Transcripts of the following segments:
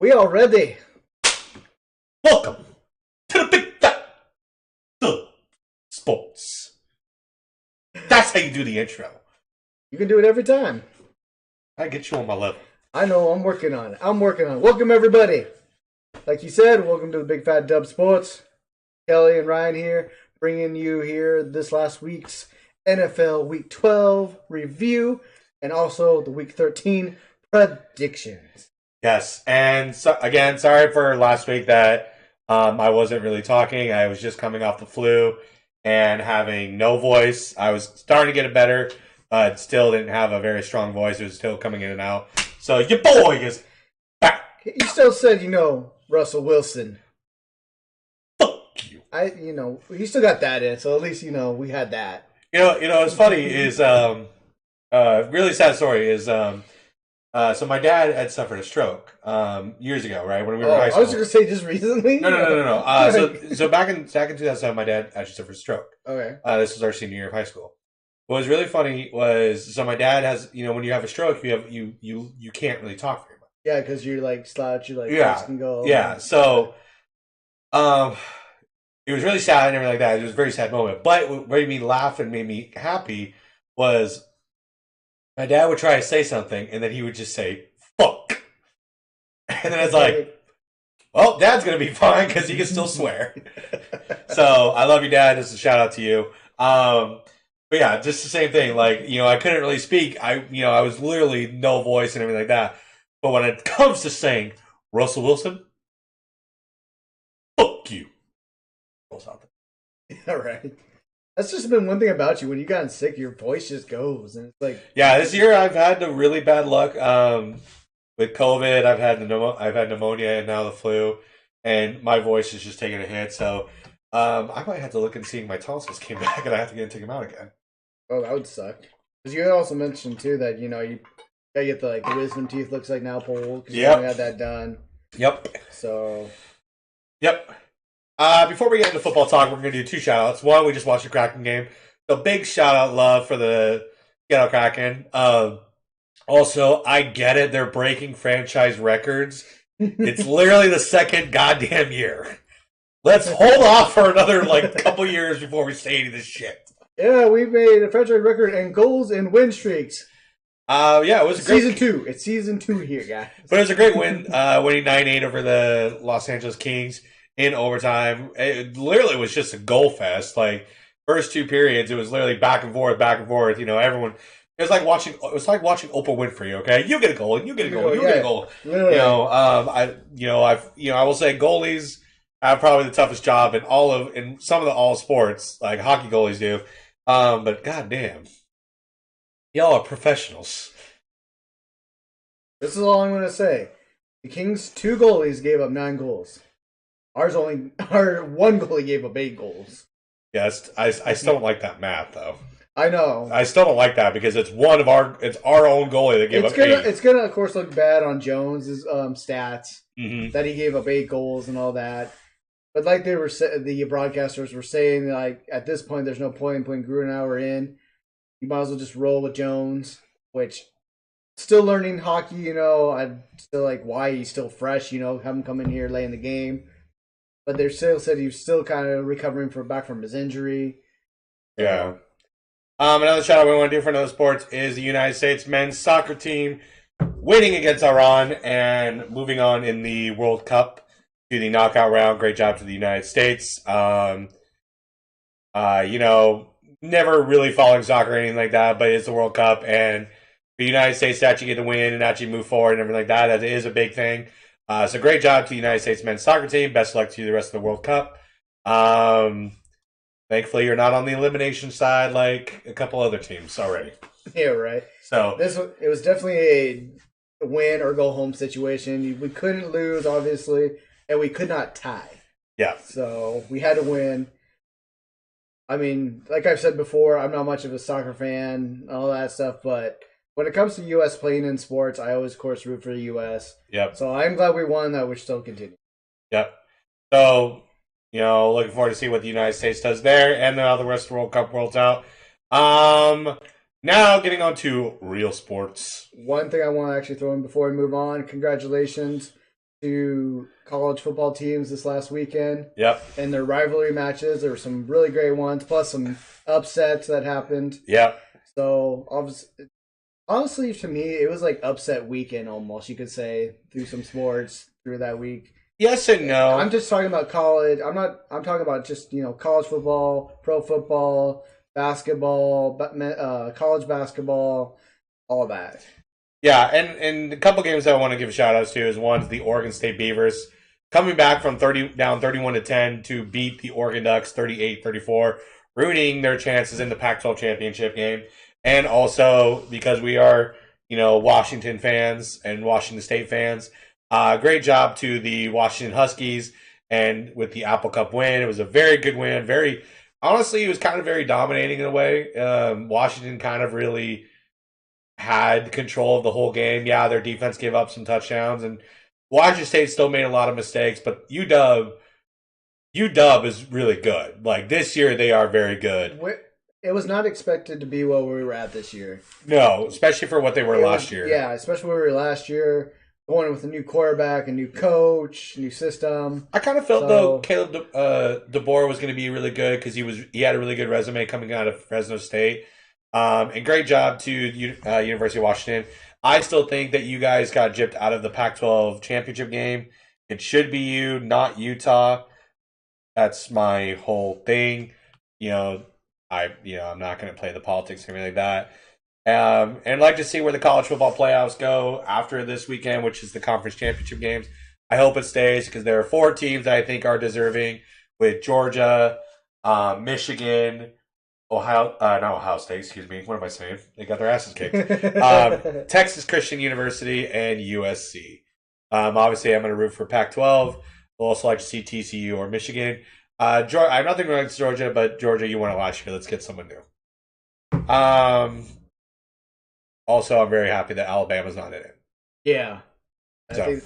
We all ready. Welcome to the Big Fat The Sports. That's how you do the intro. You can do it every time. I get you on my level. I know, I'm working on it. Welcome, everybody. Like you said, welcome to the Big Fat Dub Sports. Kelly and Ryan here, bringing you here this last week's NFL Week 12 review and also the Week 13 predictions. Yes, and again, sorry for last week that I wasn't really talking. I was just coming off the flu and having no voice. I was starting to get it better, but still didn't have a very strong voice. It was still coming in and out. So your boy is back. You still said, Russell Wilson. Fuck you. He still got that in, so at least, we had that. What's funny is, really sad story is, so my dad had suffered a stroke years ago, right, when we were in high school. I was going to say just recently. No. So back in 2007, my dad actually suffered a stroke. Okay. This was our senior year of high school. What was really funny was, so my dad has, when you have a stroke, you can't really talk very much. Yeah, because you're like slouch, you like face can go. Yeah. So, it was really sad and everything like that. It was a very sad moment. But what made me laugh and made me happy was my dad would try to say something, and then he would just say, fuck. And then it's like, well, Dad's going to be fine because he can still swear. So, I love you, Dad. Just a shout out to you. But yeah, just the same thing. Like, I couldn't really speak. I was literally no voice and everything like that. But when it comes to saying, Russell Wilson, fuck you. All right. That's just been one thing about you. When you gotten sick, your voice just goes, and it's like, yeah. This year I've had the really bad luck with COVID. I've had pneumonia and now the flu, and my voice is just taking a hit. So I might have to look and see if my tonsils came back, and I have to take them out again. Oh, that would suck. Because you also mentioned too that you gotta get the wisdom teeth looks like now pulled because you haven't had that done. Yep. So. Yep. Before we get into football talk, we're going to do two shout-outs. One, we just watched the Kraken game. So big shout-out love for the Seattle Kraken. Also, I get it. They're breaking franchise records. It's literally the second goddamn year. Let's hold off for another couple years before we say any of this shit. Yeah, we've made a franchise record in goals and win streaks. Yeah, it was season 2. It's season 2 here, guys. But it was a great win, winning 9-8 over the Los Angeles Kings. In overtime, it literally was just a goal fest. First two periods, it was literally back and forth. Everyone. It was like watching Oprah Winfrey. Okay, you get a goal, and you get a goal, you get a goal. Literally. I will say goalies have probably the toughest job in some of the all sports, like hockey goalies do. But goddamn, y'all are professionals. This is all I'm going to say. The Kings' 2 goalies gave up 9 goals. Our one goalie gave up 8 goals. Yes, I still don't like that math though. I know. I still don't like that because it's our own goalie that gave up 8. It's gonna of course look bad on Jones' stats that he gave up 8 goals and all that. But like the broadcasters were saying, at this point, there's no point in putting Grunauer in. You might as well just roll with Jones, which. Still learning hockey, I'm still why he's still fresh, have him come in here late in the game. But they still said he was still kind of recovering back from his injury. Yeah. Another shout out we want to do for another sports is the United States men's soccer team winning against Iran and moving on in the World Cup to the knockout round. Great job to the United States. Never really following soccer or anything like that, but it's the World Cup and the United States to actually get the win and actually move forward and everything like that. That is a big thing. So great job to the United States men's soccer team. Best of luck to you the rest of the World Cup. Thankfully, you're not on the elimination side like a couple other teams already. Yeah, right. So it was definitely a win or go home situation. We couldn't lose, obviously, and we could not tie. Yeah. So we had to win. I mean, like I've said before, I'm not much of a soccer fan, all that stuff, but when it comes to U.S. playing in sports, I always, of course, root for the U.S. Yep. So I'm glad we won. That we're still continuing. Yep. So, looking forward to see what the United States does there, and then how the rest of the World Cup rolls out. Now getting on to real sports. One thing I want to actually throw in before we move on: congratulations to college football teams this last weekend. Yep. And their rivalry matches. There were some really great ones, plus some upsets that happened. Yep. So, honestly, to me, it was like upset weekend almost, you could say, through some sports through that week. Yes and no. I'm just talking about college. I'm talking about just, college football, pro football, basketball, college basketball, all that. Yeah, and a couple games that I want to give shout outs to is one's the Oregon State Beavers coming back from 31-10 to beat the Oregon Ducks 38-34, ruining their chances in the Pac-12 championship game. And also because we are, Washington fans and Washington State fans, great job to the Washington Huskies and with the Apple Cup win. It was a very good win. Honestly, it was kind of very dominating in a way. Washington kind of really had control of the whole game. Yeah, their defense gave up some touchdowns, and Washington State still made a lot of mistakes, but UW is really good. Like, this year, they are very good. It was not expected to be what we were at this year. No, especially for what they were last year. Yeah, especially where we were last year, going with a new quarterback, a new coach, new system. I kind of felt, though, Caleb DeBoer was going to be really good because he had a really good resume coming out of Fresno State. And great job to University of Washington. I still think that you guys got gypped out of the Pac-12 championship game. It should be you, not Utah. That's my whole thing. I'm not going to play the politics or anything like that. And I'd like to see where the college football playoffs go after this weekend, which is the conference championship games. I hope it stays because there are 4 teams that I think are deserving, with Georgia, Michigan, not Ohio State, excuse me. What am I saying? They got their asses kicked. Texas Christian University and USC. Obviously, I'm going to root for Pac-12. I'll also like to see TCU or Michigan. I have nothing against Georgia, but Georgia, you won it last year. Let's get someone new. Also, I'm very happy that Alabama's not in it. Yeah. I think,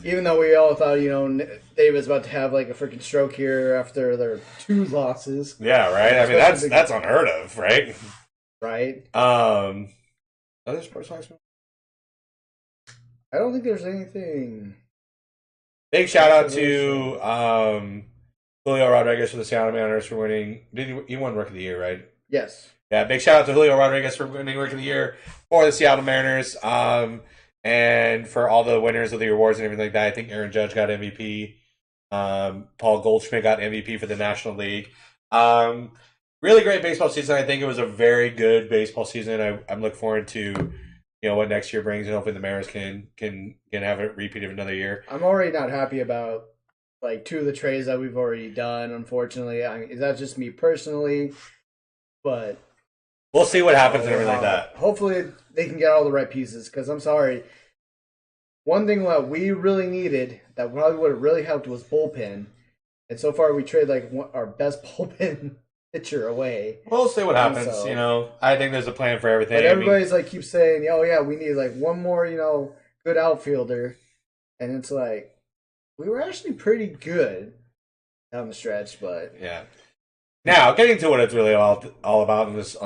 even though we all thought, Dave was about to have like a freaking stroke here after their 2 losses. Yeah, right. I mean, that's unheard of, right? Right. Other sports talks? I don't think there's anything. Big shout out to Julio Rodriguez for the Seattle Mariners for winning. He won Rookie of the Year, right? Yes. Yeah, big shout out to Julio Rodriguez for winning Rookie of the Year for the Seattle Mariners. And for all the winners of the awards and everything like that. I think Aaron Judge got MVP. Paul Goldschmidt got MVP for the National League. Really great baseball season. I think it was a very good baseball season. I'm looking forward to what next year brings, and hopefully the Mariners can have a repeat of another year. I'm already not happy about like 2 of the trades that we've already done. Unfortunately, is that just me personally? But we'll see what happens and everything like that. Hopefully they can get all the right pieces, because I'm sorry. One thing that we really needed that probably would have really helped was bullpen. And so far we traded like our best bullpen pitcher away. We'll see what happens. I think there's a plan for everything. But everybody's keeps saying, oh yeah, we need like one more, good outfielder. And it's like, we were actually pretty good down the stretch, but yeah. Now, getting to what it's really all about on this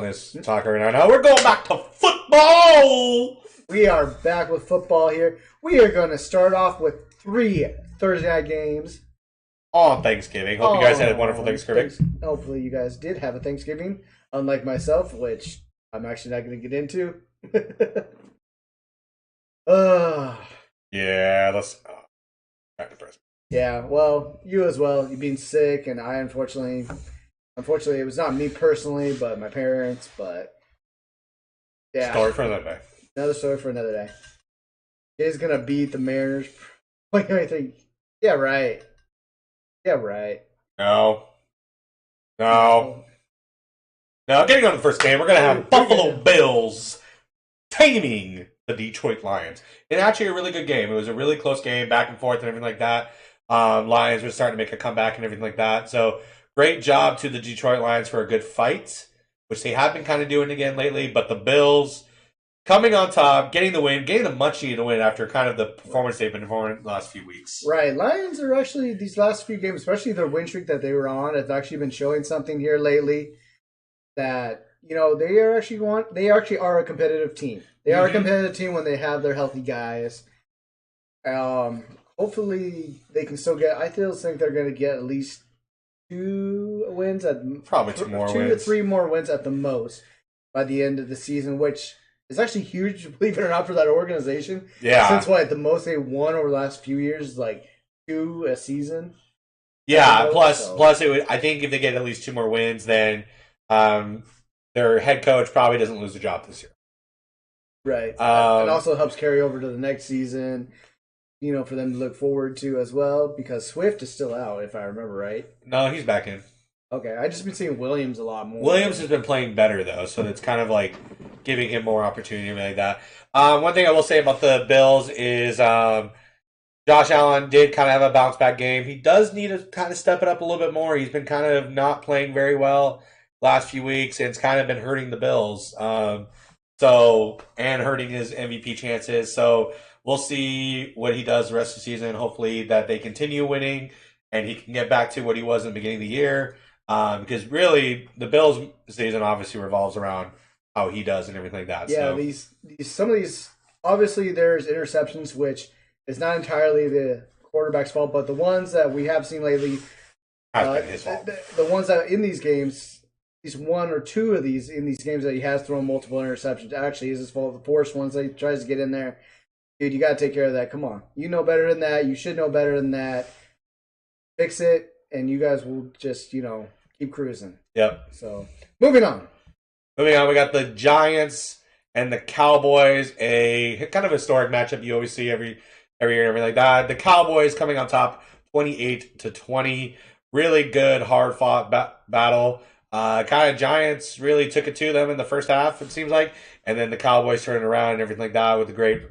talk right now, we're going back to football! We are back with football here. We are going to start off with 3 Thursday night games. On Thanksgiving. Hope you guys had a wonderful Thanksgiving. Hopefully you guys did have a Thanksgiving, unlike myself, which I'm actually not going to get into. Yeah, that's kind of depressing. Yeah, well, you as well. You being sick, and I unfortunately, it was not me personally, but my parents. But yeah, story for another day. Another story for another day. He's gonna beat the Mariners. I think. Yeah, right. Yeah, right. No. Getting on to the first game, we're gonna have Buffalo Bills taming the Detroit Lions. It's actually a really good game. It was a really close game, back and forth and everything like that. Lions were starting to make a comeback and everything like that. So great job to the Detroit Lions for a good fight, which they have been kind of doing again lately. But the Bills coming on top, getting the win, getting the much-needed win after kind of the performance they've been performing the last few weeks. Right. Lions are actually, these last few games, especially their win streak that they were on, have actually been showing something here lately that, they actually are a competitive team. They are a competitive team when they have their healthy guys. hopefully they can still get. I still think they're going to get at least 2 wins at probably 2 more two wins. to 3 more wins at the most by the end of the season, which is actually huge, believe it or not, for that organization. Yeah. Since the most they won over the last few years is like 2 a season. Yeah. Plus, it would. I think if they get at least 2 more wins, then their head coach probably doesn't lose the job this year. Right. It also helps carry over to the next season. For them to look forward to as well, because Swift is still out, if I remember right. No, he's back in. Okay, I just been seeing Williams a lot more. Williams has been playing better though, so it's kind of like giving him more opportunity like that. One thing I will say about the Bills is Josh Allen did kind of have a bounce back game. He does need to kind of step it up a little bit more. He's been kind of not playing very well last few weeks, and it's kind of been hurting the Bills. And hurting his MVP chances. So we'll see what he does the rest of the season. Hopefully that they continue winning and he can get back to what he was in the beginning of the year. Because really, the Bills' season obviously revolves around how he does and everything like that. Yeah, some of these obviously there's interceptions, which is not entirely the quarterback's fault, but the ones that we have seen lately has been his fault. The ones that in these games. At least 1 or 2 of these in these games that he has thrown multiple interceptions actually is his fault. The forced ones that he tries to get in there, dude, you got to take care of that. Come on, you know better than that. You should know better than that. Fix it, and you guys will just keep cruising. Yep. So moving on, we got the Giants and the Cowboys. A kind of historic matchup you always see every year and everything like that. The Cowboys coming on top, 28-20. Really good, hard fought battle. Kind of Giants really took it to them in the first half, it seems like, and then the Cowboys turned around and everything like that with a great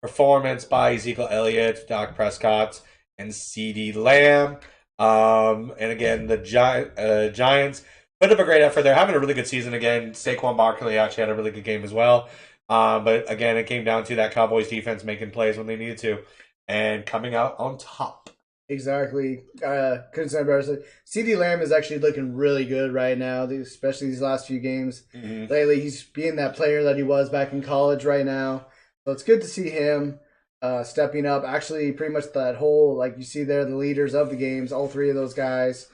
performance by Ezekiel Elliott, Dak Prescott, and CeeDee Lamb. And again, the Giants put up a great effort. They're having a really good season again. Saquon Barkley actually had a really good game as well. But again, it came down to that Cowboys defense making plays when they needed to and coming out on top. Exactly. Couldn't say better. CeeDee Lamb is actually looking really good right now, especially these last few games. Mm-hmm. Lately, he's being that player that he was back in college right now. So it's good to see him stepping up. Actually, pretty much that whole, like you see there, the leaders of the games, all 3 of those guys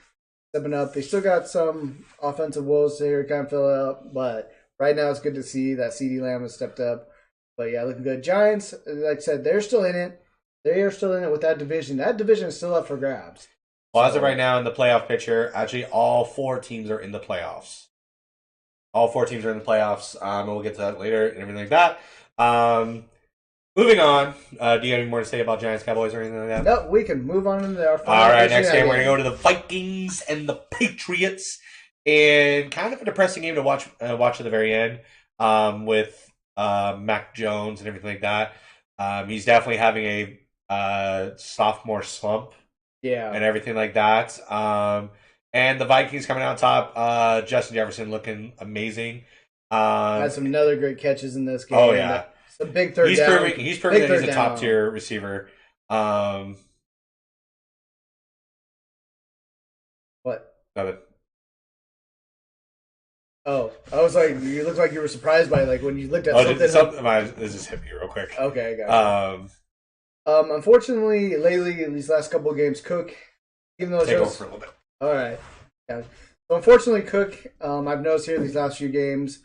stepping up. They still got some offensive woes here kind of fill up, but right now it's good to see that CeeDee Lamb has stepped up. But yeah, looking good. Giants, like I said, they're still in it. They are still in it with that division. That division is still up for grabs. Well, as of right now in the playoff picture, actually all 4 teams are in the playoffs. All 4 teams are in the playoffs. We'll get to that later and everything like that. Moving on. Do you have any more to say about Giants, Cowboys, or anything like that? No, we can move on into our final. All right, next game we're going to go to the Vikings and the Patriots. And kind of a depressing game to watch at the very end with Mac Jones and everything like that. He's definitely having a sophomore slump, and everything like that. And the Vikings coming out on top. Justin Jefferson looking amazing. Had some other great catches in this game. Oh yeah, some big third down. He's proving that he's a top tier receiver. What? Nothing. Oh, I was like, you looked like you were surprised by when you looked at something. This just hit me real quick. Okay, I got it. Unfortunately, lately, in these last couple of games, Cook, even though take over for a little bit. All right. Yeah. So unfortunately, Cook, I've noticed here these last few games,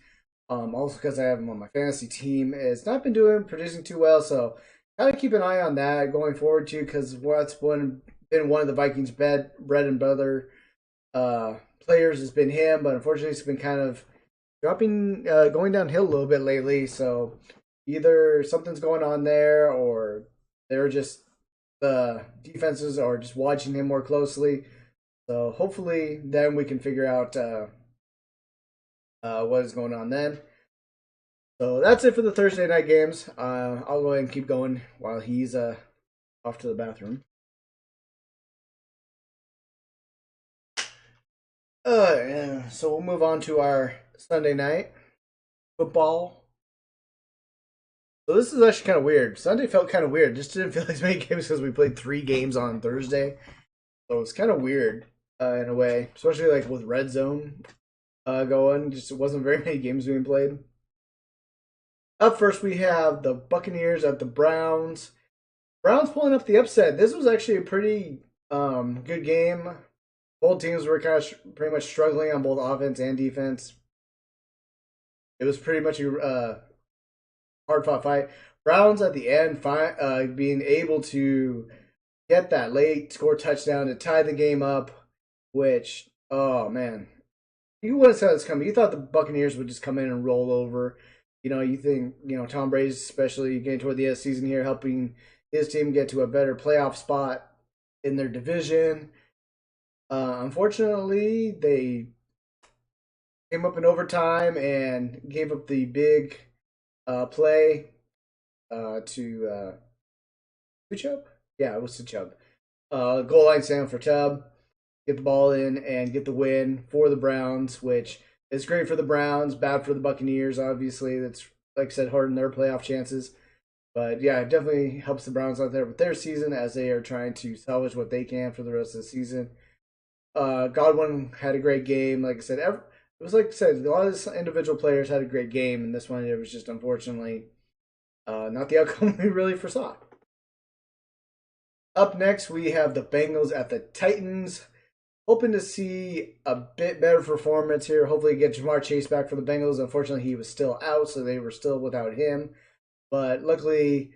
also because I have him on my fantasy team, has not been producing too well. So gotta keep an eye on that going forward too, because that's been one of the Vikings' bread and butter players has been him, but unfortunately, it's been kind of going downhill a little bit lately. So either something's going on there, or they're just the defenses are just watching him more closely. So hopefully, then we can figure out what is going on then. So that's it for the Thursday night games. I'll go ahead and keep going while he's off to the bathroom. So we'll move on to our Sunday night football. So this is actually kind of weird. Sunday felt kind of weird. Just didn't feel like as many games because we played 3 games on Thursday. So it's kind of weird in a way, especially with Red Zone going. Just it wasn't very many games being played. Up first, we have the Buccaneers at the Browns. Browns pulling up the upset. This was actually a pretty good game. Both teams were pretty much struggling on both offense and defense. It was pretty much a hard fought fight. Browns at the end being able to get that late score touchdown to tie the game up, which, oh man, you wouldn't have saw this coming. You thought the Buccaneers would just come in and roll over. You think, Tom Brady's especially getting toward the end of the season here, helping his team get to a better playoff spot in their division. Unfortunately, they came up in overtime and gave up the big play to Chubb. Yeah, it was to Chubb. Goal line stand for Chubb. Get the ball in and get the win for the Browns, which is great for the Browns, bad for the Buccaneers. Obviously, that's, like I said, hardened their playoff chances. But yeah, it definitely helps the Browns out there with their season as they are trying to salvage what they can for the rest of the season. Godwin had a great game. Like I said, it was like I said, a lot of these individual players had a great game, and this one it was just unfortunately not the outcome we really foresaw. Up next, we have the Bengals at the Titans. Hoping to see a bit better performance here. Hopefully get Ja'Marr Chase back for the Bengals. Unfortunately, he was still out, so they were still without him. But luckily,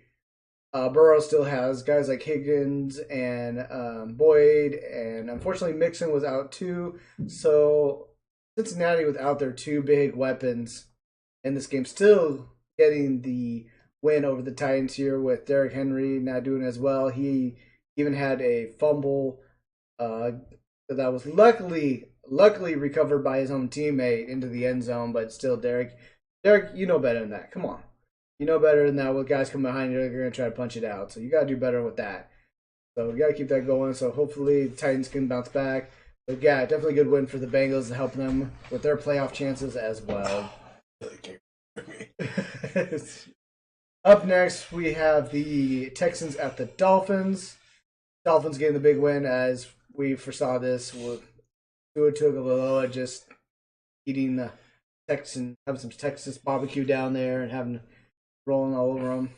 Burrow still has guys like Higgins and Boyd, and unfortunately Mixon was out too. So Cincinnati, without their two big weapons in this game, still getting the win over the Titans here with Derrick Henry not doing as well. He even had a fumble that was luckily recovered by his own teammate into the end zone, but still, Derek, you know better than that. Come on. You know better than that with guys coming behind you, they're going to try to punch it out. So you got to do better with that. So we got to keep that going. So hopefully the Titans can bounce back. But yeah, definitely a good win for the Bengals to help them with their playoff chances as well. Up next, we have the Texans at the Dolphins. Dolphins getting the big win as we foresaw this with Tua Tagovailoa just eating the Texan, having some Texas barbecue down there and having rolling all over them.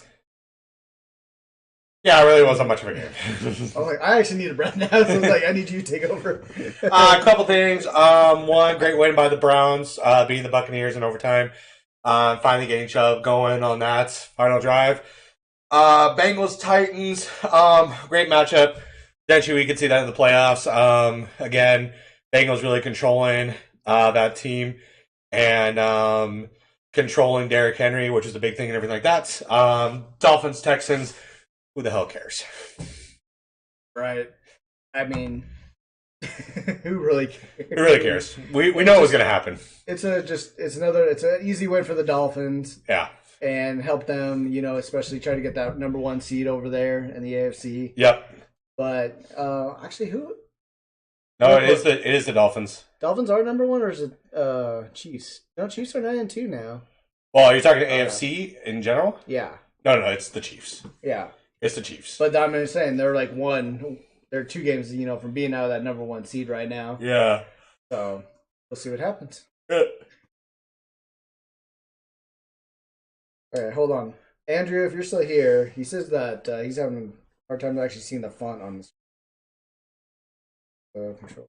Yeah, it really wasn't much of a game. I was like, I actually need a breath now, so I was like, I need you to take over. A couple things. One, great win by the Browns, beating the Buccaneers in overtime. Finally getting Chubb going on that final drive. Bengals, Titans, great matchup. Eventually, we could see that in the playoffs. Again, Bengals really controlling that team and controlling Derrick Henry, which is a big thing and everything like that. Dolphins, Texans, who the hell cares? Right. I mean, who really cares? Who really cares? We know what's going to happen. It's an easy win for the Dolphins. Yeah. And help them, especially try to get that number one seed over there in the AFC. Yep. But actually, who? No, it is the Dolphins. Dolphins are number one, or is it Chiefs? No, Chiefs are 9-2 now. Well, are you talking AFC in general? Yeah. No, it's the Chiefs. Yeah. It's the Chiefs. But I'm just saying they're like they're 2 games, from being out of that number one seed right now. Yeah. So we'll see what happens. Yeah. All right, hold on, Andrew. If you're still here, he says that he's having a hard time actually seeing the font on this control.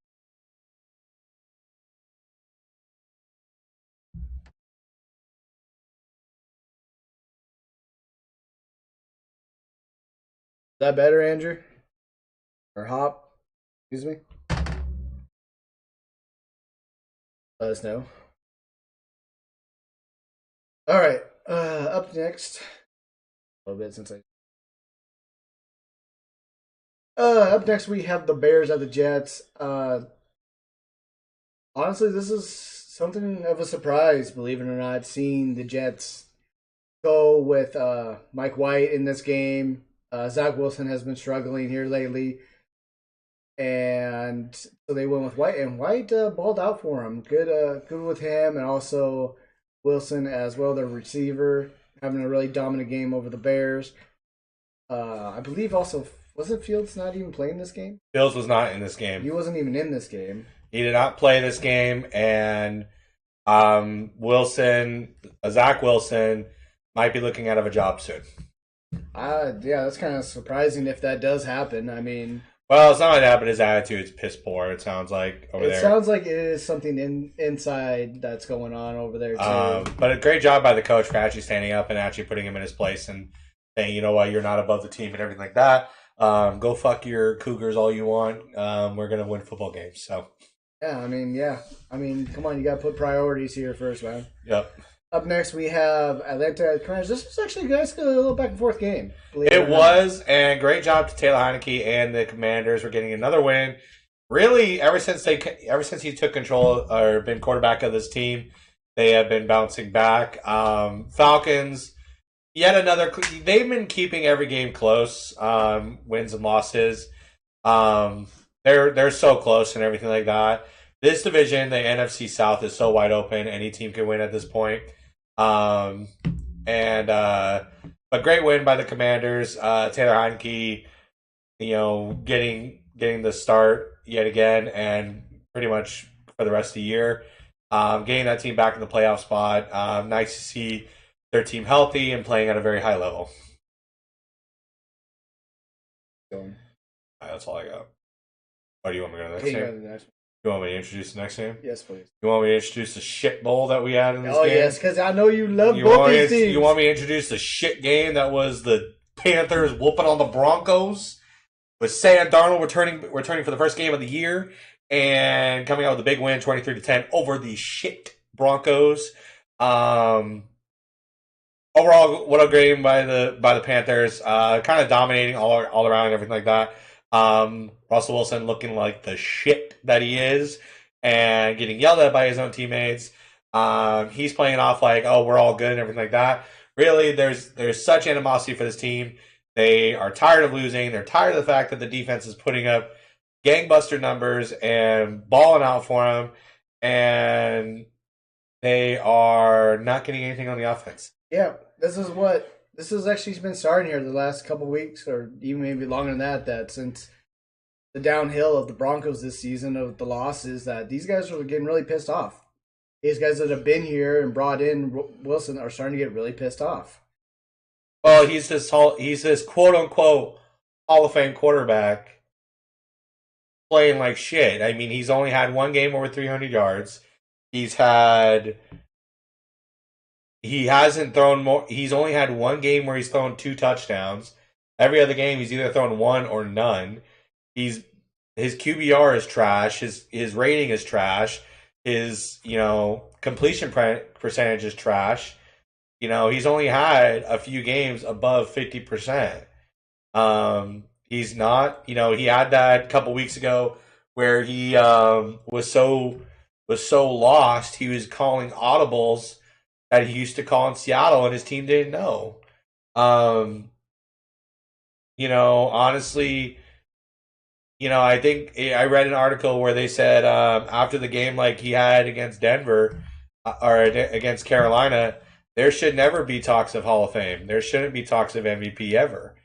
Is that better, Andrew? Or Hop? Excuse me? Let us know. All right. Up next. A little bit since up next we have the Bears at the Jets. Honestly, this is something of a surprise, believe it or not, seeing the Jets go with Mike White in this game. Zach Wilson has been struggling here lately. And so they went with White, and White balled out for him. Good with him, and also Wilson as well, their receiver, having a really dominant game over the Bears. I believe also, wasn't Fields not even playing this game? Fields was not in this game. He wasn't even in this game. He did not play this game, and Zach Wilson might be looking out of a job soon. Yeah, that's kind of surprising if that does happen. I mean, well, it's not going to happen. His attitude's piss poor. It sounds like over there. It sounds like it is something inside that's going on over there too. But a great job by the coach for actually standing up and actually putting him in his place and saying, you know what, you're not above the team and everything like that. Go fuck your Cougars all you want. We're gonna win football games. So yeah, I mean, come on, you got to put priorities here first, man. Yep. Up next, we have Atlanta Commanders. This was actually, guys, a little back and forth game. It was, and great job to Taylor Heineke and the Commanders for getting another win. Really, ever since he took control or been quarterback of this team, they have been bouncing back. Falcons, yet another. They've been keeping every game close, wins and losses. They're so close and everything like that. This division, the NFC South, is so wide open. Any team can win at this point. But great win by the Commanders. Taylor Heineke, getting the start yet again, and pretty much for the rest of the year, getting that team back in the playoff spot. Nice to see their team healthy and playing at a very high level. That's all I got. What do you want me to go to the next game? You want me to introduce the next game? Yes, please. You want me to introduce the shit bowl that we had in this game? Oh, yes, because I know you love both these teams. You want me to introduce the shit game that was the Panthers whooping on the Broncos with Sam Darnold returning for the first game of the year and coming out with a big win, 23-10 over the shit Broncos. Overall, what a game by the Panthers. Kind of dominating all around and everything like that. Russell Wilson looking like the shit that he is and getting yelled at by his own teammates. He's playing off like, oh, we're all good and everything like that. Really, there's such animosity for this team. They are tired of losing. They're tired of the fact that the defense is putting up gangbuster numbers and balling out for them, and they are not getting anything on the offense. Yeah, this has actually been starting here the last couple weeks, or even maybe longer than that since the downhill of the Broncos this season of the losses, that these guys are getting really pissed off. These guys that have been here and brought in Wilson are starting to get really pissed off. Well, he's this quote unquote Hall of Fame quarterback playing like shit. I mean, he's only had one game over 300 yards. He's only had one game where he's thrown 2 touchdowns. Every other game, he's either thrown 1 or none. His QBR is trash. His rating is trash. His completion percentage is trash. He's only had a few games above 50%. He's not. He had that a couple weeks ago where he was so lost. He was calling audibles that he used to call in Seattle, and his team didn't know. Honestly, I think I read an article where they said after the game like he had against Denver or against Carolina, there should never be talks of Hall of Fame. There shouldn't be talks of MVP ever.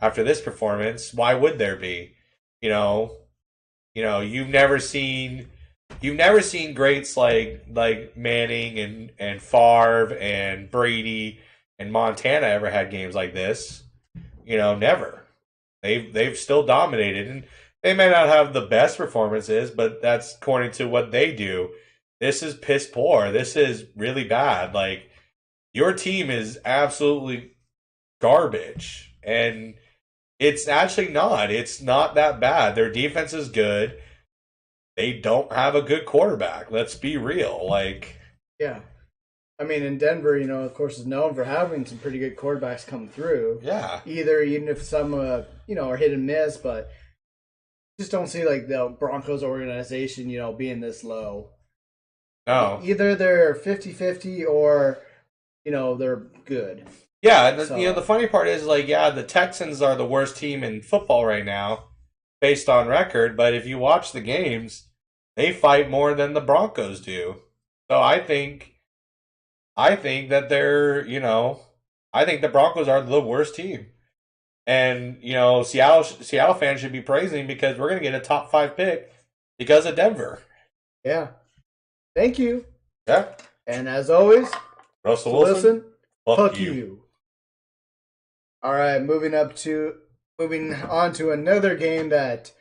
After this performance, why would there be? You've never seen greats like Manning and Favre and Brady and Montana ever had games like this. Never. They've still dominated, and they may not have the best performances, but that's according to what they do. This is piss poor. This is really bad. Like, your team is absolutely garbage, and it's actually not. It's not that bad. Their defense is good. They don't have a good quarterback. Let's be real. Yeah. I mean, in Denver, of course, is known for having some pretty good quarterbacks come through. Yeah. Even if some, are hit and miss, but just don't see the Broncos organization, being this low. No. Either they're 50-50 or, they're good. Yeah. The funny part is, the Texans are the worst team in football right now based on record, but if you watch the games, they fight more than the Broncos do. So I think that they're, I think the Broncos are the worst team. And, Seattle fans should be praising because we're going to get a top 5 pick because of Denver. Yeah. Thank you. Yeah. And as always, Russell Wilson, fuck you. All right, moving on to another game that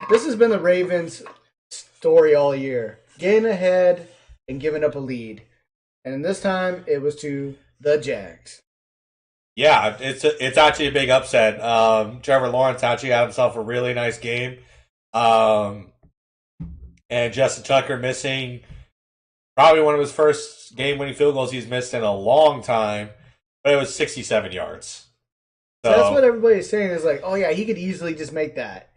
this has been the Ravens' story all year, getting ahead and giving up a lead, and this time it was to the Jags. Yeah, it's actually a big upset. Trevor Lawrence actually had himself a really nice game, and Justin Tucker missing probably one of his first game-winning field goals he's missed in a long time, but it was 67 yards. So that's what everybody's saying is like, oh yeah, he could easily just make that.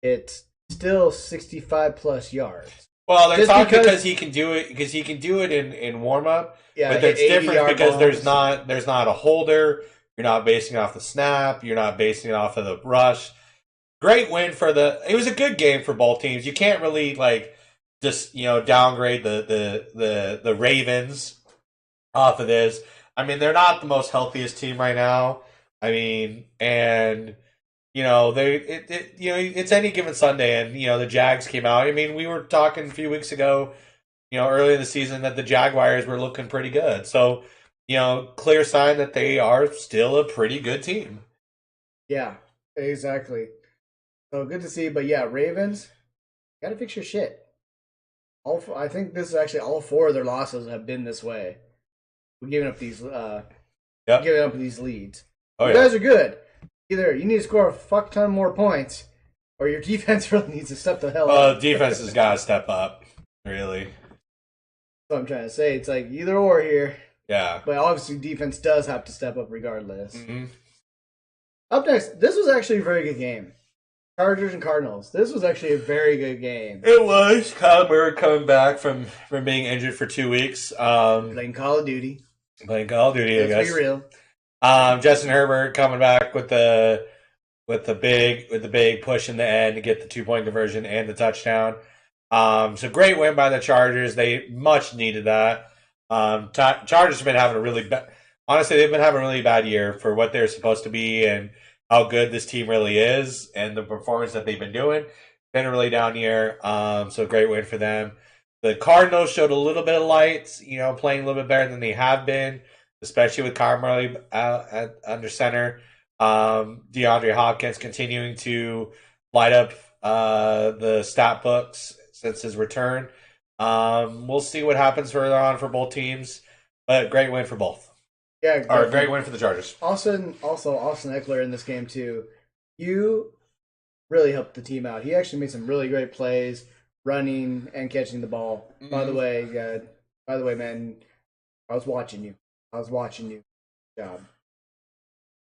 It's still 65 plus yards. Well, they're talking because he can do it in warm up. Yeah, but that's different because there's not a holder. You're not basing it off the snap. You're not basing it off of the rush. Great win it was a good game for both teams. You can't really just downgrade the Ravens off of this. I mean, they're not the most healthiest team right now. I mean, and it's any given Sunday, and the Jags came out. I mean, we were talking a few weeks ago, early in the season that the Jaguars were looking pretty good. So, clear sign that they are still a pretty good team. Yeah, exactly. So good to see. But yeah, Ravens, got to fix your shit. I think this is actually all 4 of their losses have been this way. We're giving up these leads. You guys are good. Either you need to score a fuck ton more points, or your defense really needs to step the hell up. Defense has got to step up, really. That's what I'm trying to say. It's like either or here. Yeah. But obviously defense does have to step up regardless. Mm-hmm. Up next, this was actually a very good game. Chargers and Cardinals. This was actually a very good game. It was. Kyler Murray coming back from being injured for 2 weeks. Playing Call of Duty. I guess. Let's be real. Justin Herbert coming back with the big push in the end to get the 2-point conversion and the touchdown. So great win by the Chargers. They much needed that. Chargers have been having honestly, they've been having a really bad year for what they're supposed to be and how good this team really is and the performance that they've been doing. Been a really down year. So great win for them. The Cardinals showed a little bit of light, playing a little bit better than they have been, especially with Kyler Murray under center. DeAndre Hopkins continuing to light up the stat books since his return. We'll see what happens further on for both teams, but great win for both. Yeah, great win for the Chargers. Also, Austin Eckler in this game too. You really helped the team out. He actually made some really great plays, running and catching the ball. Mm-hmm. By the way, man, I was watching you. Good job.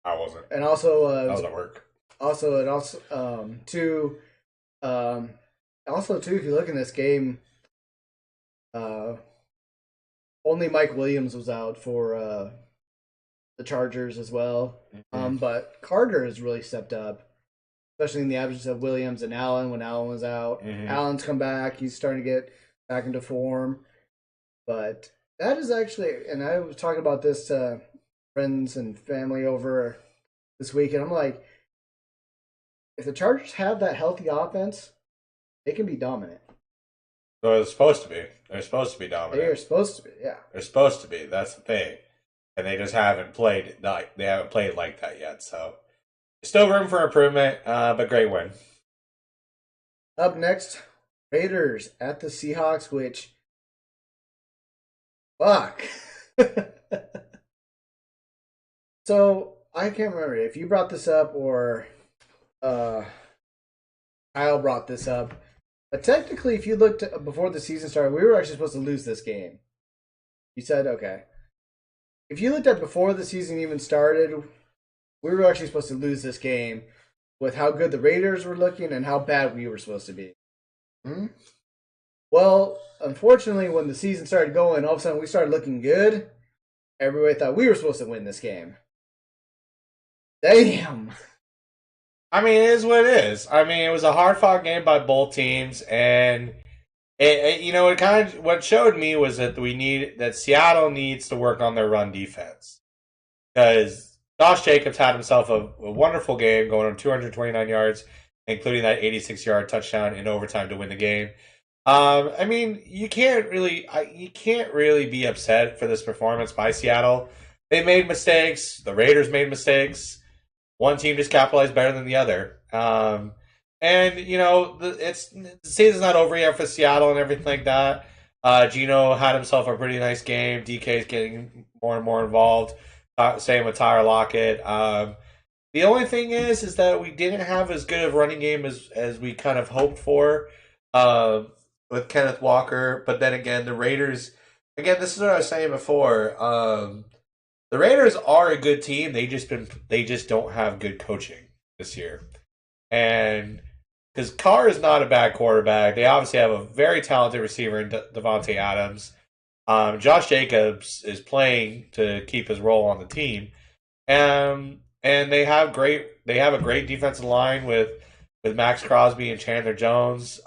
I wasn't. And also, I was at work. Also, if you look in this game, only Mike Williams was out for the Chargers as well. Mm-hmm. But Carter has really stepped up, especially in the absence of Williams and Allen when Allen was out. Mm-hmm. Allen's come back. He's starting to get back into form. But that is actually, and I was talking about this to friends and family over this week, and I'm like, if the Chargers have that healthy offense, they can be dominant. So they're supposed to be. They're supposed to be dominant. They are supposed to be, yeah. They're supposed to be. That's the thing. And they just haven't played like that yet. So still room for improvement, but great win. Up next, Raiders at the Seahawks, which fuck. So I can't remember if you brought this up or Kyle brought this up. But technically, if you looked before the season started, we were actually supposed to lose this game. You said, okay. If you looked at before the season even started, we were actually supposed to lose this game with how good the Raiders were looking and how bad we were supposed to be. Hmm? Well, unfortunately, when the season started going, all of a sudden we started looking good. Everybody thought we were supposed to win this game. Damn. I mean, it is what it is. I mean, it was a hard-fought game by both teams, and what showed me was that Seattle needs to work on their run defense, because Josh Jacobs had himself a wonderful game, going on 229 yards, including that 86-yard touchdown in overtime to win the game. I mean, you can't really be upset for this performance by Seattle. They made mistakes. The Raiders made mistakes. one team just capitalized better than the other. And the season's not over yet for Seattle and everything like that. Gino had himself a pretty nice game. DK's getting more and more involved. Same with Tyler Lockett. The only thing is that we didn't have as good of a running game as we kind of hoped for with Kenneth Walker. But then again, the Raiders. Again, this is what I was saying before. The Raiders are a good team. They just don't have good coaching this year, and because Carr is not a bad quarterback, they obviously have a very talented receiver in Devontae Adams. Josh Jacobs is playing to keep his role on the team, and they have a great defensive line with Max Crosby and Chandler Jones.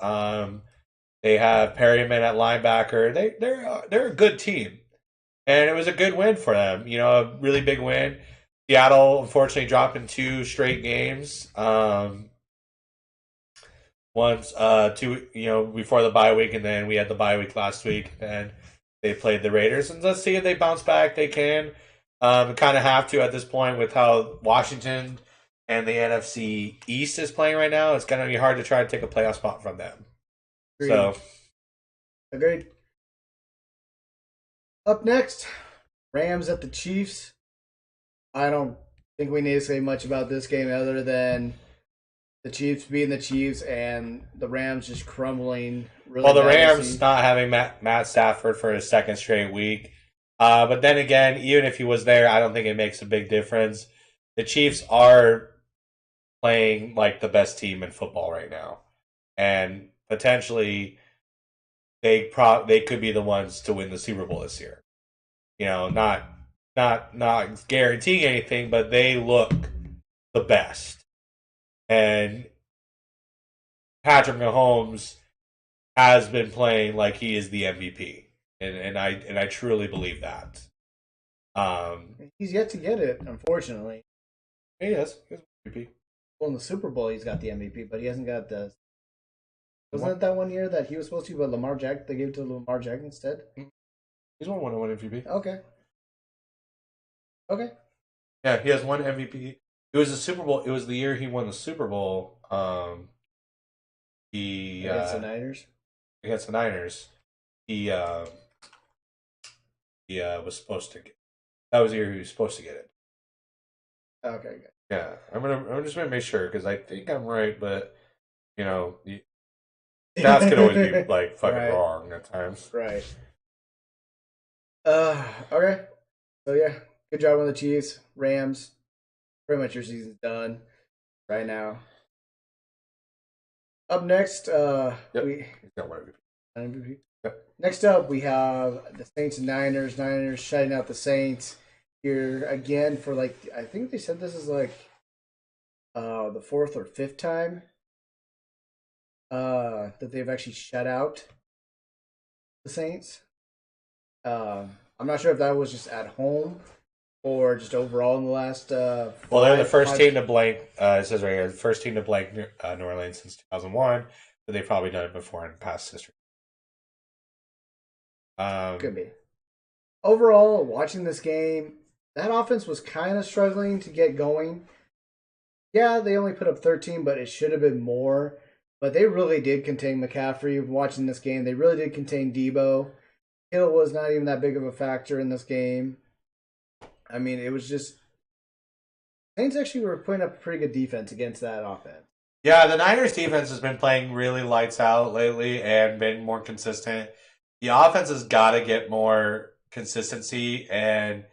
They have Perryman at linebacker. They're a good team, and it was a good win for them. A really big win. Seattle unfortunately dropped in 2 straight games. Once, 2, before the bye week, and then we had the bye week last week, and they played the Raiders. And let's see if they bounce back. They can. Kind of have to at this point with how Washington and the NFC East is playing right now. It's going to be hard to try to take a playoff spot from them. Agreed. So, agreed. Up next, Rams at the Chiefs. I don't think we need to say much about this game other than the Chiefs being the Chiefs and the Rams just crumbling. Well, the Rams not having Matt Stafford for his second straight week. But then again, even if he was there, I don't think it makes a big difference. The Chiefs are playing like the best team in football right now, and potentially they could be the ones to win the Super Bowl this year. Not guaranteeing anything, but they look the best. And Patrick Mahomes has been playing like he is the MVP, and I truly believe that. He's yet to get it, unfortunately. He is. He's MVP. Well, in the Super Bowl, he's got the MVP, but he hasn't got the. Wasn't it that one year that he was supposed to, but Lamar Jack they gave it to Lamar Jackson instead? He's won one MVP. Okay. Yeah, he has one MVP. It was the Super Bowl. It was the year he won the Super Bowl. Against the Niners. Against the Niners, he was supposed to get. That was the year he was supposed to get it. Okay. Good. Yeah, I'm just gonna make sure because I think I'm right, but stats could always be like fucking right. wrong at times. Right. Okay. So yeah, good job on the Chiefs, Rams. Pretty much your season's done right now. Up next, we got one MVP. Yep. Next up, we have the Saints and Niners. Niners shutting out the Saints here again for I think they said this is the 4th or 5th time that they've actually shut out the Saints. I'm not sure if that was just at home or just overall in the last. Well, they're the first team to blank. It says right here, the first team to blank New Orleans since 2001, but they've probably done it before in past history. Could be. Overall, watching this game, that offense was kind of struggling to get going. Yeah, they only put up 13, but it should have been more. But they really did contain McCaffrey. Watching this game, they really did contain Debo. Hill was not even that big of a factor in this game. I mean, it was just Saints actually were putting up a pretty good defense against that offense. Yeah, the Niners defense has been playing really lights out lately and been more consistent. The offense has got to get more consistency, and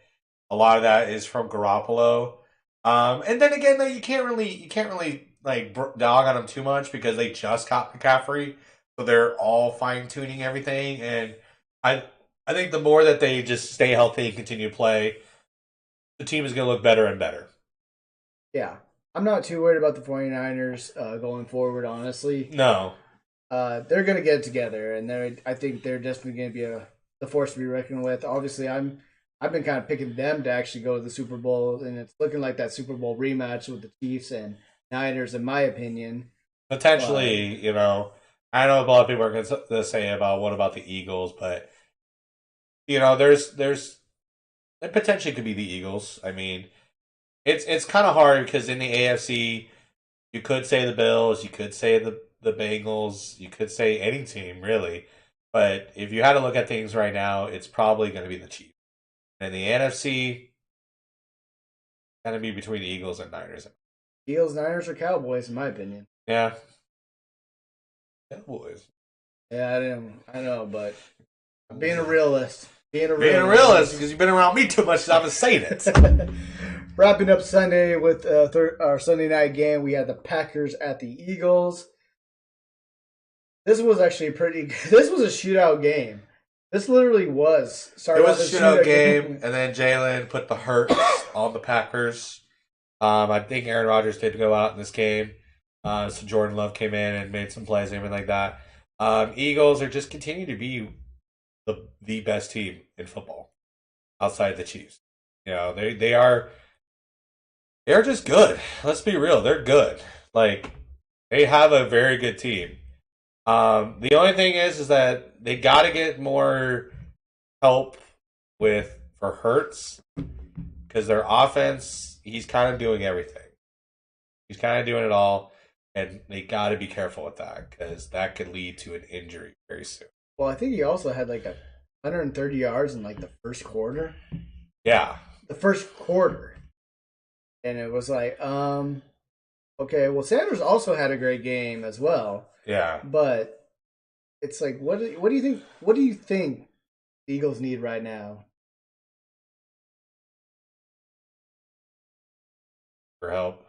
a lot of that is from Garoppolo. And then again, you can't really dog on them too much because they just got McCaffrey, so they're all fine tuning everything. And I think the more that they just stay healthy and continue to play, the team is going to look better and better. Yeah. I'm not too worried about the 49ers going forward, honestly. No. They're going to get it together, and I think they're definitely going to be the force to be reckoned with. Obviously, I've been kind of picking them to actually go to the Super Bowl, and it's looking like that Super Bowl rematch with the Chiefs and Niners, in my opinion. Potentially, I know a lot of people are going to say about what about the Eagles, but there's it potentially could be the Eagles. I mean, it's kind of hard because in the AFC, you could say the Bills, you could say the Bengals, you could say any team really, but if you had to look at things right now, it's probably going to be the Chiefs. And the NFC, going to be between the Eagles and Niners. Eagles, Niners, or Cowboys, in my opinion. Yeah, Cowboys. Yeah, I know, but I'm being a realist. Being a realist because you've been around me too much. So I'm saying it. Wrapping up Sunday with our Sunday night game, we had the Packers at the Eagles. This was actually This was a shootout game. This literally was. It was a shootout game, and then Jalen put the hurts on the Packers. I think Aaron Rodgers did go out in this game. So Jordan Love came in and made some plays and everything like that. Eagles are just continue to be the best team in football outside the Chiefs. You know, they're just good. Let's be real, they're good. Like they have a very good team. The only thing is that they got to get more help for Hurts because their offense, he's kind of doing everything. He's kind of doing it all. And they got to be careful with that because that could lead to an injury very soon. Well, I think he also had like 130 yards in like the first quarter. Yeah. The first quarter. And it was like, okay, well, Sanders also had a great game as well. Yeah. But it's like, what do you think? What do you think the Eagles need right now? For help.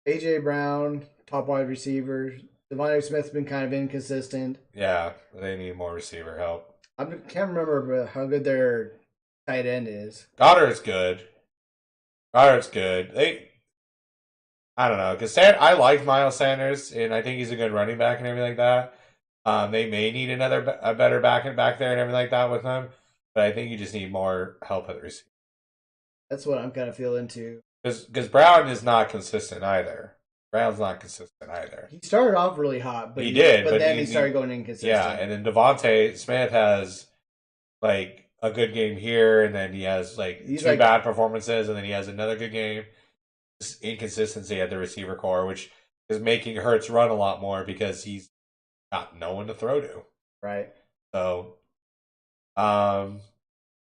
A.J. Brown, top wide receiver. Devontae Smith's been kind of inconsistent. Yeah, they need more receiver help. I can't remember how good their tight end is. Goddard's good. I don't know, because I like Miles Sanders, and I think he's a good running back and everything like that. They may need a better back there and everything like that with him, but I think you just need more help at the receiver. That's what I'm kind of feeling too. Because Brown is not consistent either. Brown's not consistent either. He started off really hot, but he did. But then he started going inconsistent. Yeah, and then Devontae Smith has like a good game here, and then he has like two bad performances, and then he has another good game. Just inconsistency at the receiver core, which is making Hurts run a lot more because he's got no one to throw to. Right. So,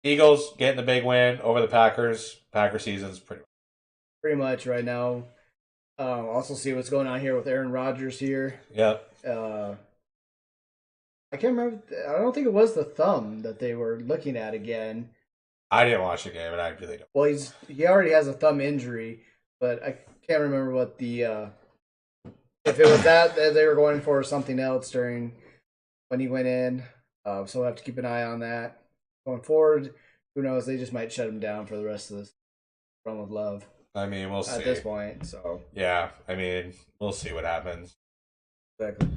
Eagles getting the big win over the Packers. Packer season's pretty much right now. Also see what's going on here with Aaron Rodgers here. Yep. I can't remember. I don't think it was the thumb that they were looking at again. I didn't watch the game, and I really don't. Well, he already has a thumb injury, but I can't remember what the if it was that they were going for something else during when he went in. So we'll have to keep an eye on that going forward. Who knows? They just might shut him down for the rest of this run with Love. I mean, we'll see. At this point, so. Yeah, I mean, we'll see what happens. Exactly.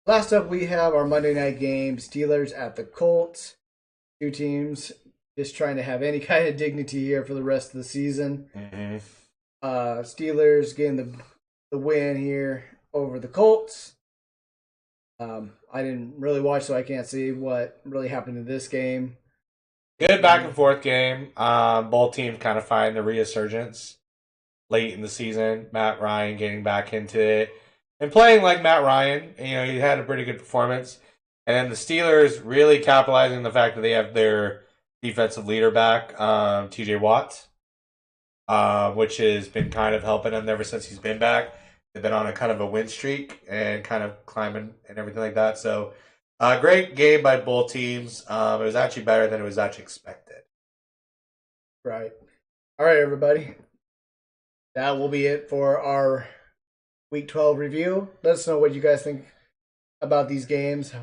Last up, we have our Monday night game, Steelers at the Colts. Two teams just trying to have any kind of dignity here for the rest of the season. Mm-hmm. Steelers getting the win here over the Colts. I didn't really watch, so I can't see what really happened in this game. Good back and forth game. Both teams kind of find the resurgence late in the season. Matt Ryan getting back into it and playing like Matt Ryan. You know, he had a pretty good performance. And then the Steelers really capitalizing on the fact that they have their defensive leader back, TJ Watt, which has been kind of helping them ever since he's been back. They've been on a kind of a win streak and kind of climbing and everything like that. So, great game by both teams. It was actually better than it was actually expected. Right. All right, everybody. That will be it for our Week 12 review. Let us know what you guys think about these games.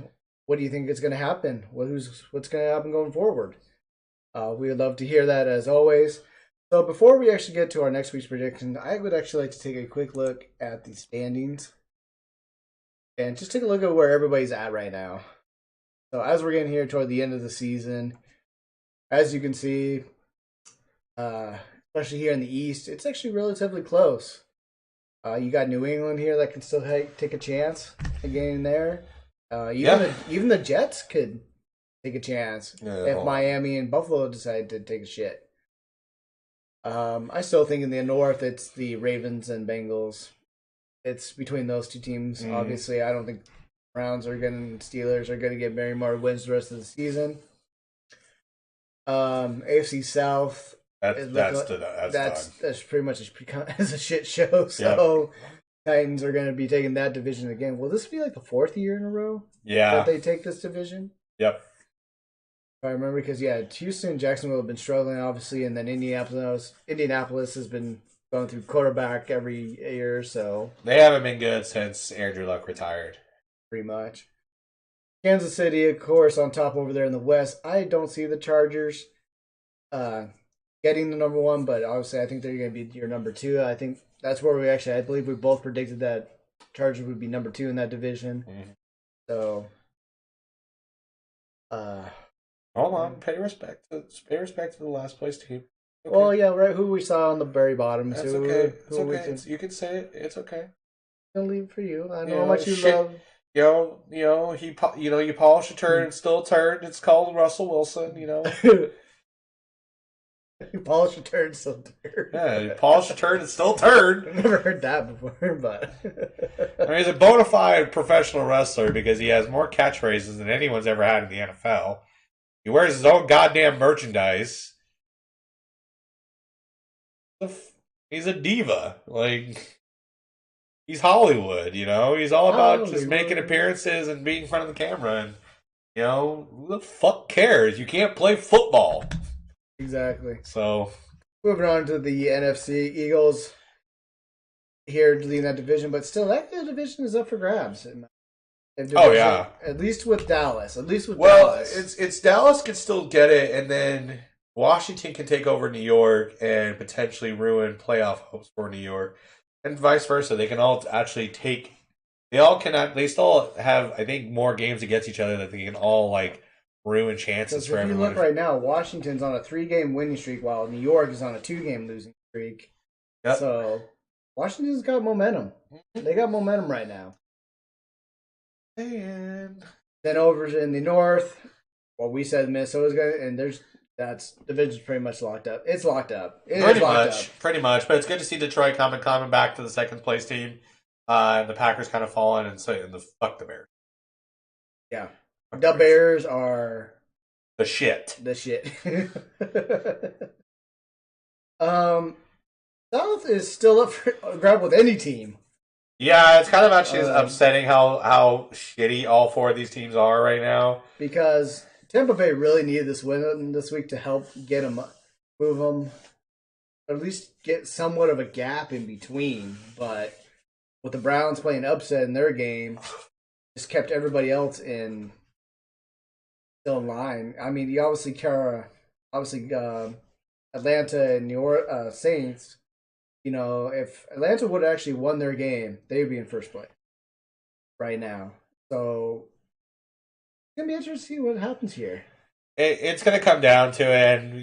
What do you think is going to happen? What's going to happen going forward? We would love to hear that as always. So before we actually get to our next week's prediction, I would actually like to take a quick look at the standings and just take a look at where everybody's at right now. So as we're getting here toward the end of the season, as you can see, especially here in the East, it's actually relatively close. You got New England here that can still take a chance at getting there. Even the Jets could take a chance if Miami and Buffalo decide to take a shit. I still think in the North it's the Ravens and Bengals. It's between those two teams. Obviously, I don't think Browns are going Steelers are going to get very more wins the rest of the season. AFC South. That's pretty much as a shit show. So Titans are going to be taking that division again. Will this be like the 4th year in a row? Yeah, that they take this division. Yep. If I remember, because Houston and Jacksonville have been struggling, obviously, and then Indianapolis has been going through quarterback every year, so they haven't been good since Andrew Luck retired. Pretty much. Kansas City, of course, on top over there in the West. I don't see the Chargers getting the number 1, but obviously I think they're going to be your number 2. I think that's where I believe we both predicted that Chargers would be number 2 in that division. Mm-hmm. So, hold on, pay respect to the last place team. Okay. Well, yeah, right. Who we saw on the very bottom. That's okay. It's okay. You can say it. It's okay. I'll leave it for you. I know how much you love. You polish a turd, it's still a turd. It's called Russell Wilson. You polish a turd, still turd. Yeah, you polish a turd, it's still turd. I've never heard that before, but I mean, he's a bona fide professional wrestler because he has more catchphrases than anyone's ever had in the NFL. He wears his own goddamn merchandise. He's a diva. Like, he's Hollywood, He's all about just making appearances and being in front of the camera. And, who the fuck cares? You can't play football. Exactly. So, moving on to the NFC, Eagles here leading that division, but still, that division is up for grabs. Yeah. At least with Dallas. Dallas. It's Dallas can still get it, and then Washington can take over New York and potentially ruin playoff hopes for New York, and vice versa. They can all actually take. They still have, I think, more games against each other that they can all ruin chances for everyone. If you look right now, Washington's on a 3-game winning streak, while New York is on a 2-game losing streak. Yep. So Washington's got momentum. They got momentum right now. And then over in the North, we said Minnesota's going to, and that's division's pretty much locked up. It's locked up. Pretty much. But it's good to see Detroit coming back to the second place team. And the Packers kind of falling and fuck the Bears. Yeah. The Bears are the shit. South is still up for grab with any team. Yeah, it's kind of actually upsetting how shitty all 4 of these teams are right now. Because Tampa Bay really needed this win this week to help get them, move them, or at least get somewhat of a gap in between. But with the Browns playing upset in their game, just kept everybody else still in line. I mean, you obviously Atlanta and New York Saints. If Atlanta would have actually won their game, they would be in first place right now. So it's going to be interesting to see what happens here. It's going to come down to it, and,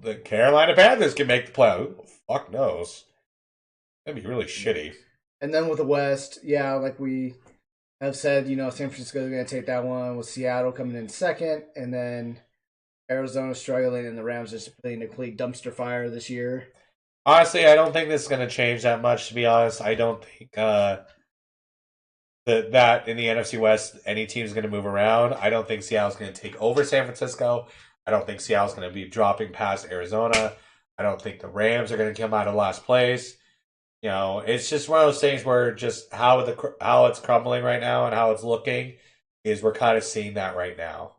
the Carolina Panthers can make the play. Who the fuck knows? That'd be really shitty. And then with the West, like we have said, San Francisco is going to take that one, with Seattle coming in second, and then Arizona struggling, and the Rams just playing a complete dumpster fire this year. Honestly, I don't think this is going to change that much, to be honest. I don't think that in the NFC West, any team is going to move around. I don't think Seattle's going to take over San Francisco. I don't think Seattle's going to be dropping past Arizona. I don't think the Rams are going to come out of last place. It's just one of those things where just how it's crumbling right now and how it's looking is we're kind of seeing that right now.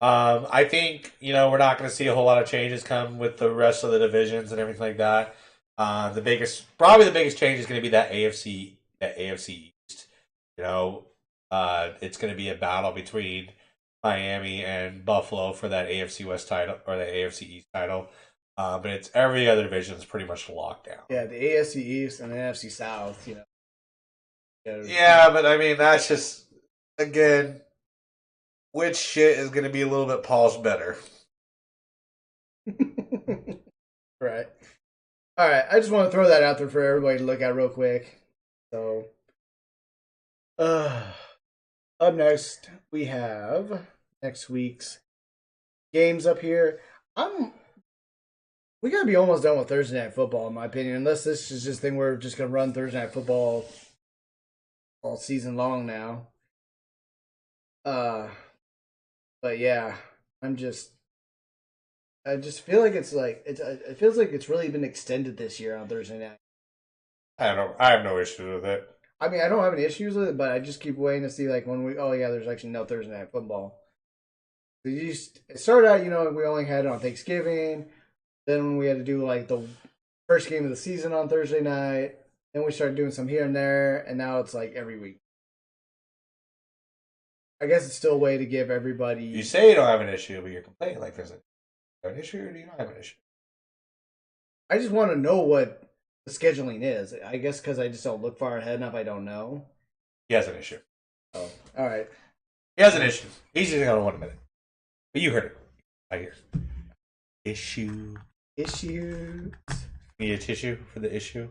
I think, we're not going to see a whole lot of changes come with the rest of the divisions and everything like that. The biggest change is going to be that AFC East. It's going to be a battle between Miami and Buffalo for that AFC West title or the AFC East title. But it's every other division is pretty much locked down. Yeah, the AFC East and the NFC South, Yeah, but I mean, that's just, again, which shit is going to be a little bit polished better. Right. All right. I just want to throw that out there for everybody to look at real quick. So, up next, we have next week's games up here. We gotta be almost done with Thursday Night Football, in my opinion. Unless this is just a thing we're just gonna run Thursday Night Football all season long now. But yeah, I just feel like it feels like it's really been extended this year on Thursday night. I have no issue with it. I mean, I don't have any issues with it, but I just keep waiting to see like when there's actually no Thursday Night Football. It started out, we only had it on Thanksgiving. Then we had to do like the first game of the season on Thursday night. Then we started doing some here and there, and now it's like every week. I guess it's still a way to give everybody. You say you don't have an issue, but you're complaining like there's an issue, or do you not have an issue? I just want to know what the scheduling is. I guess because I just don't look far ahead enough, I don't know. He has an issue. Oh, all right. He has an issue. He's just gonna 1 minute. But you heard it. I hear. Issue. Issues. Need a tissue for the issue?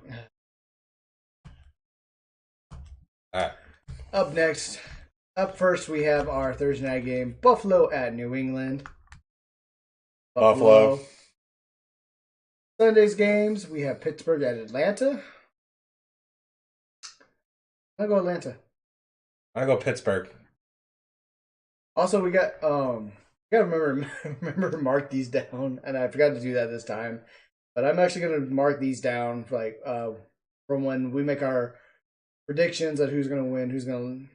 Alright. Up first, we have our Thursday night game. Buffalo at New England. Buffalo. Sunday's games, we have Pittsburgh at Atlanta. I'm gonna go Atlanta. I'm gonna go Pittsburgh. Also, we got gotta remember to mark these down, and I forgot to do that this time. But I'm actually gonna mark these down from when we make our predictions of who's gonna win, who's gonna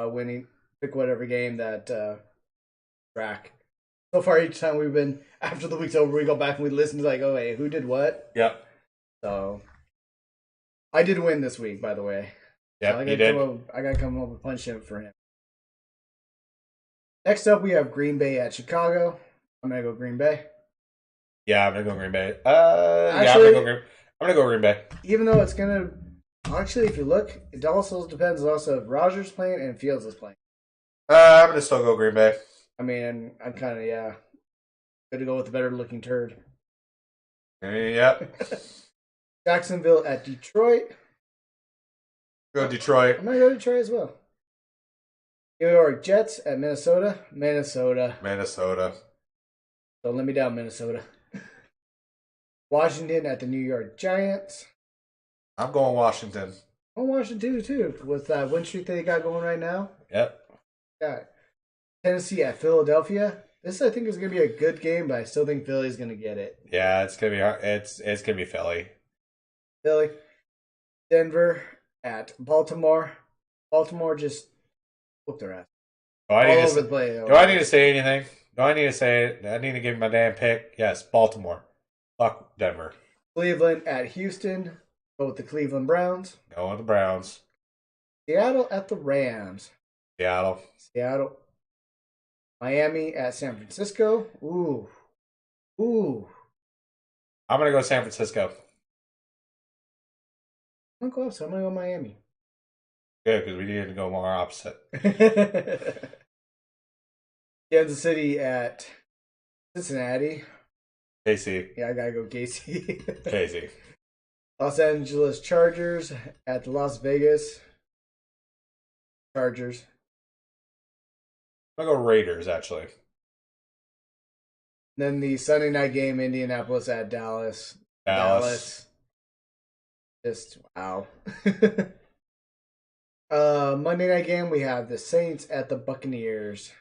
win, pick whatever game that track. So far, each time we've been after the week's over, we go back and we listen to like, oh wait, who did what? Yep. So I did win this week, by the way. Yep, so you did. I gotta come up with punishment for him. Next up, we have Green Bay at Chicago. I'm gonna go Green Bay. Yeah, I'm gonna go Green Bay. I'm gonna go Green Bay. Even though it's gonna actually, if you look, it also depends also if Rodgers playing and Fields is playing. I'm gonna still go Green Bay. I mean, I'm kind of good to go with the better looking turd. Yep. Jacksonville at Detroit. Go Detroit. I'm gonna go Detroit as well. New York Jets at Minnesota. Minnesota. Don't let me down, Minnesota. Washington at the New York Giants. I'm going Washington. I'm Washington too, with that win streak they got going right now. Yep. Got Tennessee at Philadelphia. This I think is gonna be a good game, but I still think Philly's gonna get it. Yeah, it's gonna be hard. It's gonna be Philly. Denver at Baltimore. Baltimore just whooped their ass. Do I need to say anything? Do I need to say it? I need to give my damn pick. Yes, Baltimore. Fuck Denver. Cleveland at Houston. Go with the Cleveland Browns. Go with the Browns. Seattle at the Rams. Seattle. Miami at San Francisco. Ooh. I'm gonna go San Francisco. I'm gonna go Miami. Good, because we needed to go more opposite. Kansas City at Cincinnati. KC. Yeah, I gotta go KC. KC. Los Angeles Chargers at the Las Vegas Chargers. I'm gonna go Raiders, actually. Then the Sunday night game, Indianapolis at Dallas. Just wow. Monday night game, we have the Saints at the Buccaneers.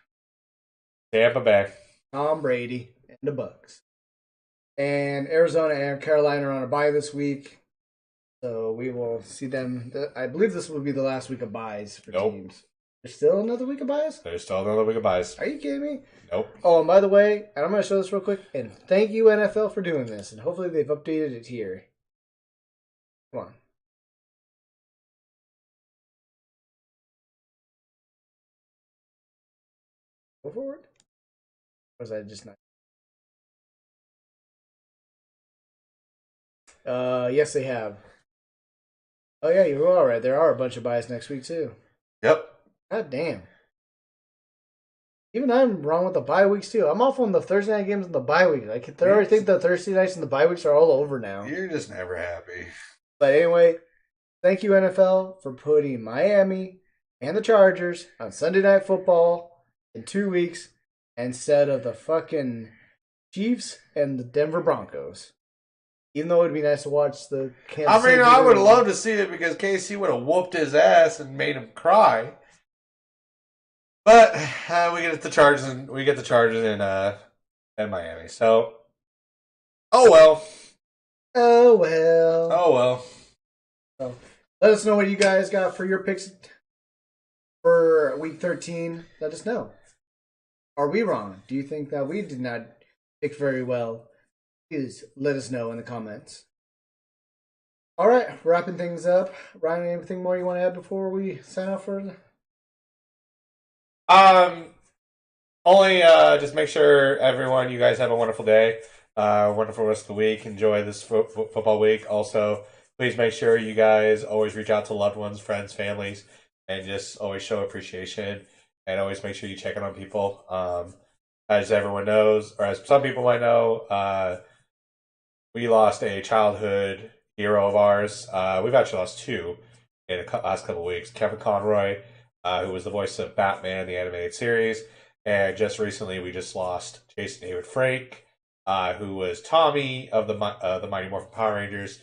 Tampa Bay. Tom Brady and the Bucs. And Arizona and Carolina are on a bye this week. So we will see them. I believe this will be the last week of byes for teams. There's still another week of byes? There's still another week of byes. Are you kidding me? Nope. Oh, and by the way, and I'm going to show this real quick. And thank you, NFL, for doing this. And hopefully they've updated it here. Come on. Go forward. Or was I just not? Yes, they have. Oh, yeah, you're all right. There are a bunch of byes next week, too. Yep. God damn. Even I'm wrong with the bye weeks, too. I'm off on the Thursday night games and the bye weeks. I already think the Thursday nights and the bye weeks are all over now. You're just never happy. But anyway, thank you, NFL, for putting Miami and the Chargers on Sunday Night Football in 2 weeks instead of the fucking Chiefs and the Denver Broncos. Even though it'd be nice to watch the Kansas City. I would love to see it because KC would have whooped his ass and made him cry. But we get the Chargers and in Miami. So, oh well. Oh well. Oh well. So, let us know what you guys got for your picks for Week 13. Let us know. Are we wrong? Do you think that we did not pick very well? Please let us know in the comments. All right, wrapping things up. Ryan, anything more you want to add before we sign off for? Only just make sure everyone, you guys have a wonderful day, wonderful rest of the week. Enjoy this football week. Also, please make sure you guys always reach out to loved ones, friends, families, and just always show appreciation. And always make sure you check in on people. As everyone knows, or as some people might know, we lost a childhood hero of ours. We've actually lost two in the last couple of weeks. Kevin Conroy, who was the voice of Batman, the animated series. And just recently, we just lost Jason David Frank, who was Tommy of the Mighty Morphin Power Rangers.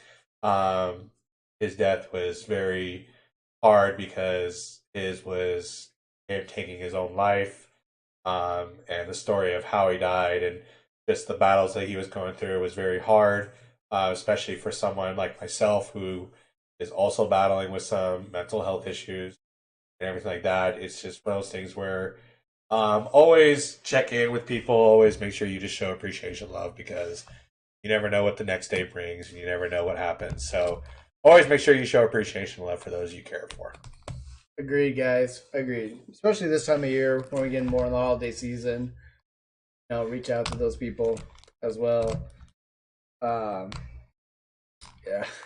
His death was very hard because his was him taking his own life, and the story of how he died and just the battles that he was going through was very hard, especially for someone like myself who is also battling with some mental health issues and everything like that. It's just one of those things where always check in with people, always make sure you just show appreciation, love, because you never know what the next day brings and you never know what happens. So always make sure you show appreciation and love for those you care for. Agreed, guys. Agreed. Especially this time of year when we get more in the holiday season. You know, reach out to those people as well. Yeah.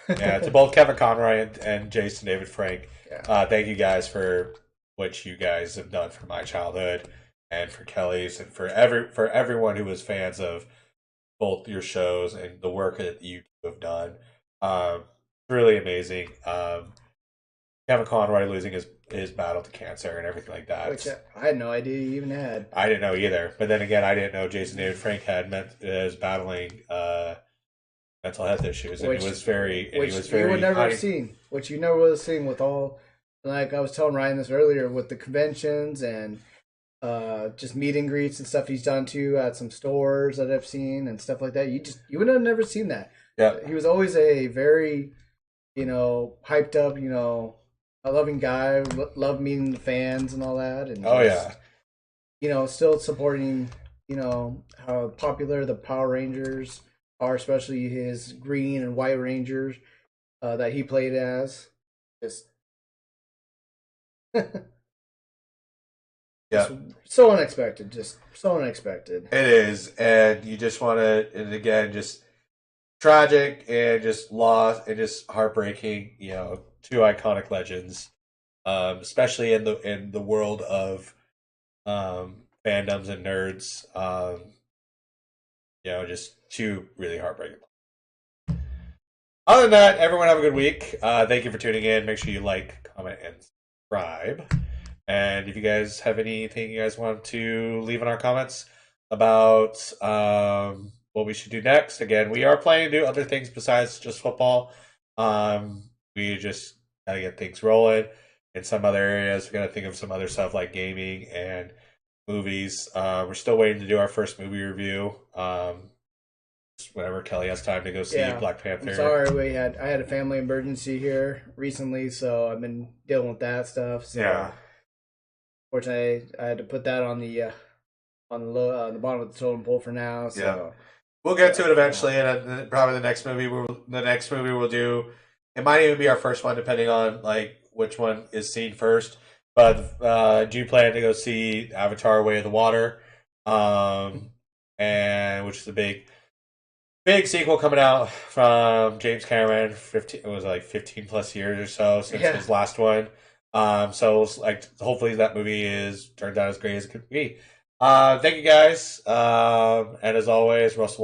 Yeah, to both Kevin Conroy and Jason David Frank. Yeah. Thank you guys for what you guys have done for my childhood and for Kelly's and for everyone who was fans of both your shows and the work that you have done. Really amazing. Kevin Conroy losing his battle to cancer and everything like that. Which I had no idea he even had. I didn't know either. But then again, I didn't know Jason David Frank is battling mental health issues, and he was very you would never have seen, which you never would have seen with all. Like I was telling Ryan this earlier, with the conventions and just meet and greets and stuff he's done too at some stores that I've seen and stuff like that. You would have never seen that. Yeah, he was always a very, hyped up, a loving guy. Loved meeting the fans and all that. And still supporting, how popular the Power Rangers are, especially his green and white Rangers that he played as. Just yeah, so unexpected. Just so unexpected. It is, and you just want to, and again, just tragic and just lost and just heartbreaking. Two iconic legends, especially in the world of fandoms and nerds. Just two really heartbreaking. Other than that, everyone have a good week. Thank you for tuning in. Make sure you like, comment, and subscribe. And if you guys have anything you guys want to leave in our comments about what we should do next, again, we are planning to do other things besides just football. We just gotta get things rolling in some other areas. We gotta think of some other stuff like gaming and movies. We're still waiting to do our first movie review. Whenever Kelly has time to go see Black Panther. I'm sorry, I had a family emergency here recently, so I've been dealing with that stuff. So yeah. Fortunately, I had to put that on the the bottom of the totem pole for now. So yeah. We'll get to it eventually, and probably the next movie we'll do. It might even be our first one, depending on like which one is seen first. But do plan to go see Avatar: Way of the Water, and which is a big sequel coming out from James Cameron. It was like 15 plus years or so since his last one. So hopefully that movie turns out as great as it could be. Thank you guys. And as always, Russell